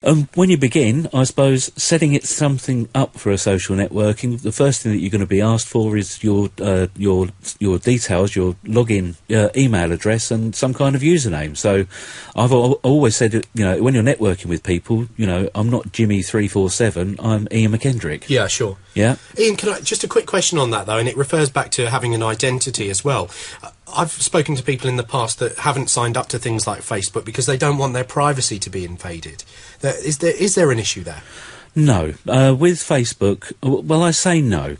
When you begin, I suppose, setting it something up for a social networking, the first thing that you're going to be asked for is your details, your login email address, and some kind of username. So, I've always said, when you're networking with people, I'm not Jimmy347, I'm Ian McKendrick. Yeah, sure. Yeah. Ian, just a quick question on that though, and it refers back to having an identity as well. I've spoken to people in the past that haven't signed up to things like Facebook because they don't want their privacy to be invaded. Is there an issue there? No. With Facebook, well, I say no.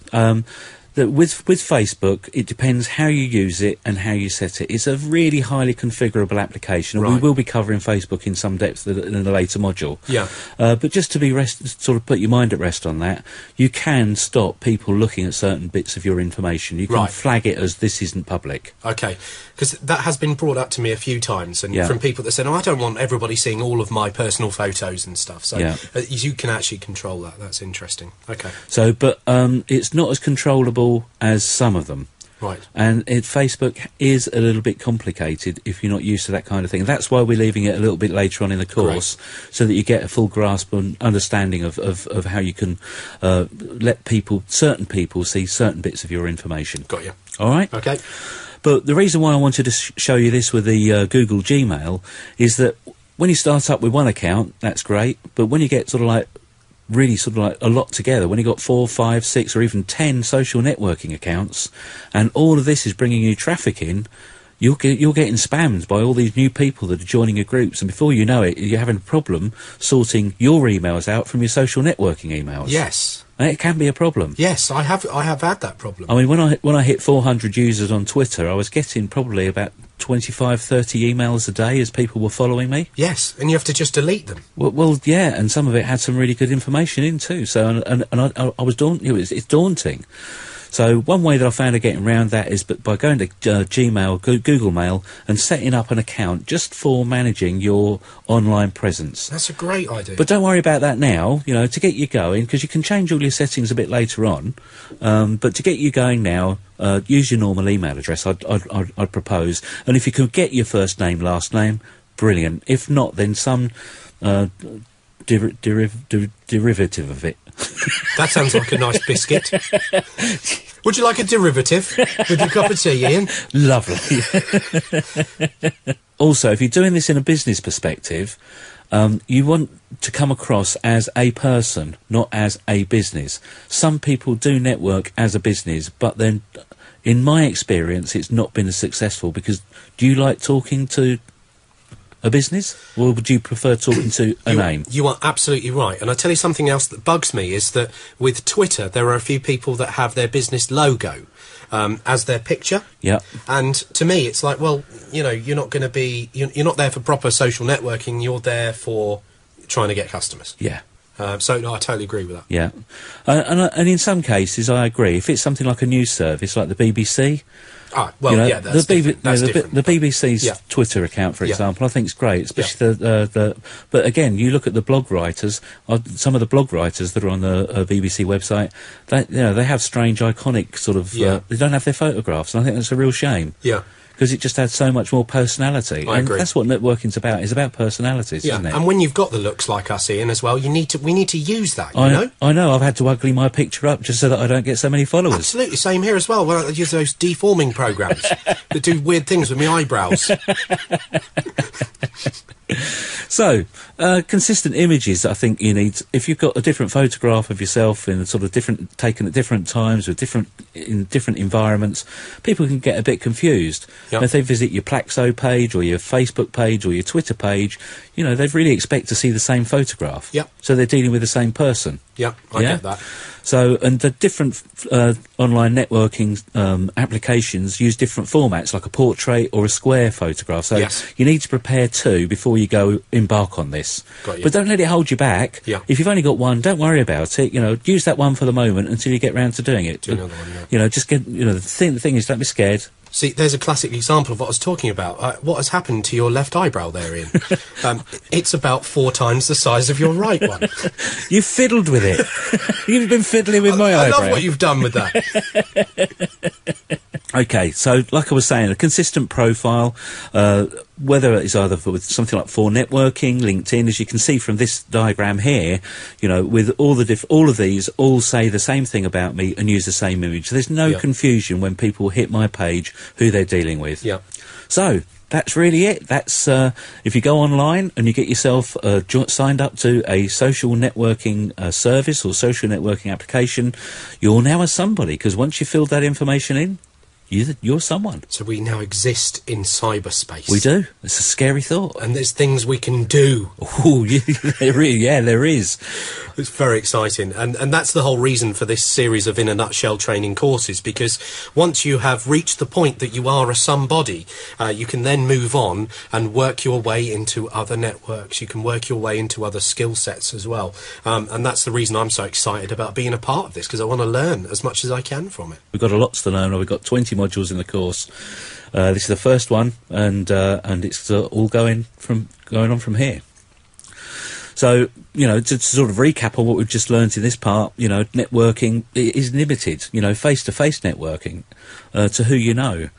With Facebook, it depends how you use it and how you set it. It's a really highly configurable application, and right. we will be covering Facebook in some depth in a later module. Yeah. But just to sort of put your mind at rest on that, you can stop people looking at certain bits of your information. You can right. flag it as this isn't public. Okay, because that has been brought up to me a few times, and yeah. from people that said, I don't want everybody seeing all of my personal photos and stuff. So yeah. You can actually control that. That's interesting. Okay. So, but it's not as controllable as some of them. Right. And Facebook is a little bit complicated if you're not used to that kind of thing. That's why we're leaving it a little bit later on in the course, correct. So that you get a full grasp and understanding of how you can let certain people see certain bits of your information. Got you. All right? Okay. But the reason why I wanted to show you this with the Google Gmail is that when you start up with one account, that's great, but when you get really a lot together, when you've got 4, 5, 6 or even 10 social networking accounts, and all of this is bringing you traffic in, you're getting spammed by all these new people that are joining your groups, and before you know it, you're having a problem sorting your emails out from your social networking emails. Yes. And it can be a problem. Yes, I have had that problem. I mean, when I hit 400 users on Twitter, I was getting probably about 25, 30 emails a day as people were following me. Yes, and you have to just delete them. Well, yeah, and some of it had some really good information in too. So, and I was it's daunting. So one way that I found of getting around that is by going to Gmail, Google Mail, and setting up an account just for managing your online presence. That's a great idea. But don't worry about that now, to get you going, because you can change all your settings a bit later on. But to get you going now, use your normal email address, I'd propose. And if you could get your first name, last name, brilliant. If not, then some derivative of it. That sounds like a nice biscuit. Would you like a derivative with your cup of tea, Ian? Lovely. Also, if you're doing this in a business perspective, you want to come across as a person, not as a business. Some people do network as a business, but then, in my experience, it's not been as successful because do you like talking to a business, or would you prefer talking to a name? You are absolutely right. And I'll tell you something else that bugs me is that with Twitter, there are a few people that have their business logo as their picture. Yeah. And to me, it's like, well, you're not going to be... You're not there for proper social networking. You're there for trying to get customers. Yeah. So, no, I totally agree with that. Yeah. And in some cases, I agree. If it's something like a news service, like the BBC... Ah, well, yeah, that's different. The BBC's Twitter account, for example, I think is great, especially But again, you look at the blog writers. Some of the blog writers that are on the BBC website, they have strange, iconic sort of. They don't have their photographs, and I think that's a real shame. Yeah. Because it just adds so much more personality. I agree. That's what networking's about. It's about personalities, isn't it? And when you've got the looks like us, Ian, as well, we need to use that, you know? I know, I've had to ugly my picture up just so that I don't get so many followers. Absolutely, same here as well. Well, I use those deforming programs that do weird things with my eyebrows. So, consistent images, I think you need. If you've got a different photograph of yourself in sort of taken at different times with in different environments, people can get a bit confused. Yep. If they visit your Plaxo page or your Facebook page or your Twitter page, they really expect to see the same photograph. Yep. So they're dealing with the same person. Yeah, I get that. So, and the different online networking applications use different formats, like a portrait or a square photograph. So you need to prepare two before you go embark on this. Got you. But don't let it hold you back. Yeah. If you've only got one, don't worry about it. Use that one for the moment until you get round to doing it. Do another one, just get. The thing is, don't be scared. See, there's a classic example of what I was talking about. What has happened to your left eyebrow there, Ian? It's about 4 times the size of your right one. You fiddled with it. You've been fiddling with my eyebrow. I love what you've done with that. Okay, so like I was saying, a consistent profile, whether it's either with something like for networking, LinkedIn, as you can see from this diagram here, you know, with all of these all say the same thing about me and use the same image. There's no confusion when people hit my page who they're dealing with. Yeah. So that's really it. That's if you go online and you get yourself signed up to a social networking service or social networking application, you're now a somebody, because once you filled that information in, you're someone. So we now exist in cyberspace. We do. It's a scary thought. And there's things we can do. Oh, yeah, there is. It's very exciting. And that's the whole reason for this series of In a Nutshell training courses, because once you have reached the point that you are a somebody, you can then move on and work your way into other networks. You can work your way into other skill sets as well. And that's the reason I'm so excited about being a part of this, because I want to learn as much as I can from it. We've got a lot to learn. We've got 20 modules in the course. This is the first one, and it's all going on from here. So, you know, to sort of recap on what we've just learned in this part, you know, networking is limited. You know, face-to-face networking to who you know.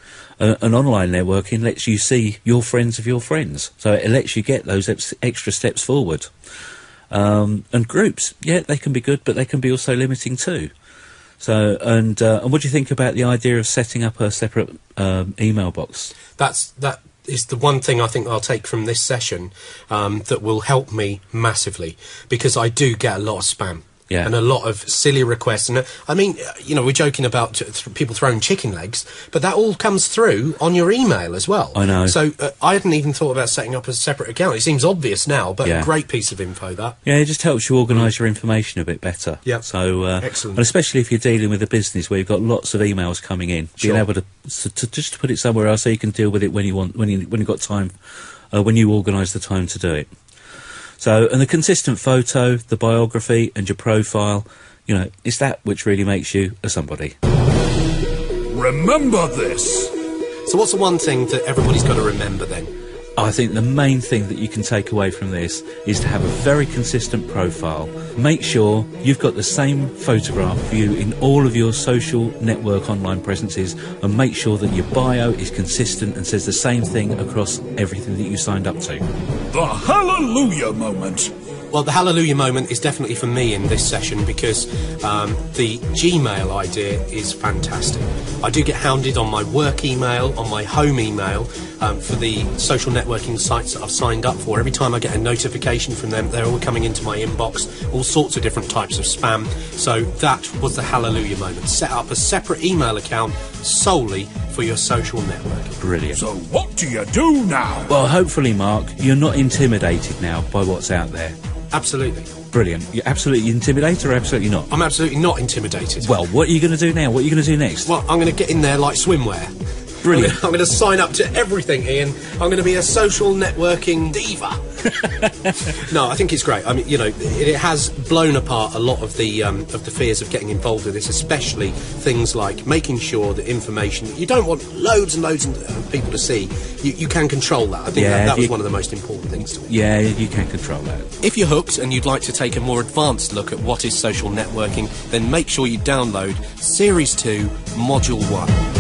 And online networking lets you see your friends of your friends. So it lets you get those extra steps forward. And groups, yeah, they can be good, but they can be also limiting too. So, and what do you think about the idea of setting up a separate email box? That is the one thing I think I'll take from this session that will help me massively, because I do get a lot of spam. Yeah. And a lot of silly requests. And I mean, you know, we're joking about people throwing chicken legs, but that all comes through on your email as well. I know. So I hadn't even thought about setting up a separate account. It seems obvious now, but a great piece of info, that. Yeah, it just helps you organise your information a bit better. Yeah. So, excellent. And especially if you're dealing with a business where you've got lots of emails coming in, being able to just put it somewhere else so you can deal with it when you want, when you've got time, when you organise the time to do it. So, and the consistent photo, the biography, and your profile, you know, it's that which really makes you a somebody. Remember this. So what's the one thing that everybody's got to remember then? I think the main thing that you can take away from this is to have a very consistent profile. Make sure you've got the same photograph of you in all of your social network online presences, and make sure that your bio is consistent and says the same thing across everything that you signed up to. The hallelujah moment. Well, the hallelujah moment is definitely for me in this session, because the Gmail idea is fantastic. I do get hounded on my work email, on my home email, for the social networking sites that I've signed up for. Every time I get a notification from them, they're all coming into my inbox, all sorts of different types of spam. So that was the hallelujah moment. Set up a separate email account solely for your social networking. Brilliant. So what do you do now? Well, hopefully, Mark, you're not intimidated now by what's out there. Absolutely. Brilliant. You're absolutely intimidated or absolutely not? I'm absolutely not intimidated. Well, what are you going to do now? What are you going to do next? Well, I'm going to get in there like swimwear. Brilliant. I'm going to sign up to everything, Ian. I'm going to be a social networking diva. No, I think it's great. I mean, you know, it has blown apart a lot of the fears of getting involved with this, especially things like making sure that information you don't want loads and loads of people to see. You can control that. I think that was one of the most important things to me. Yeah, you can control that. If you're hooked and you'd like to take a more advanced look at what is social networking, then make sure you download Series 2, Module 1.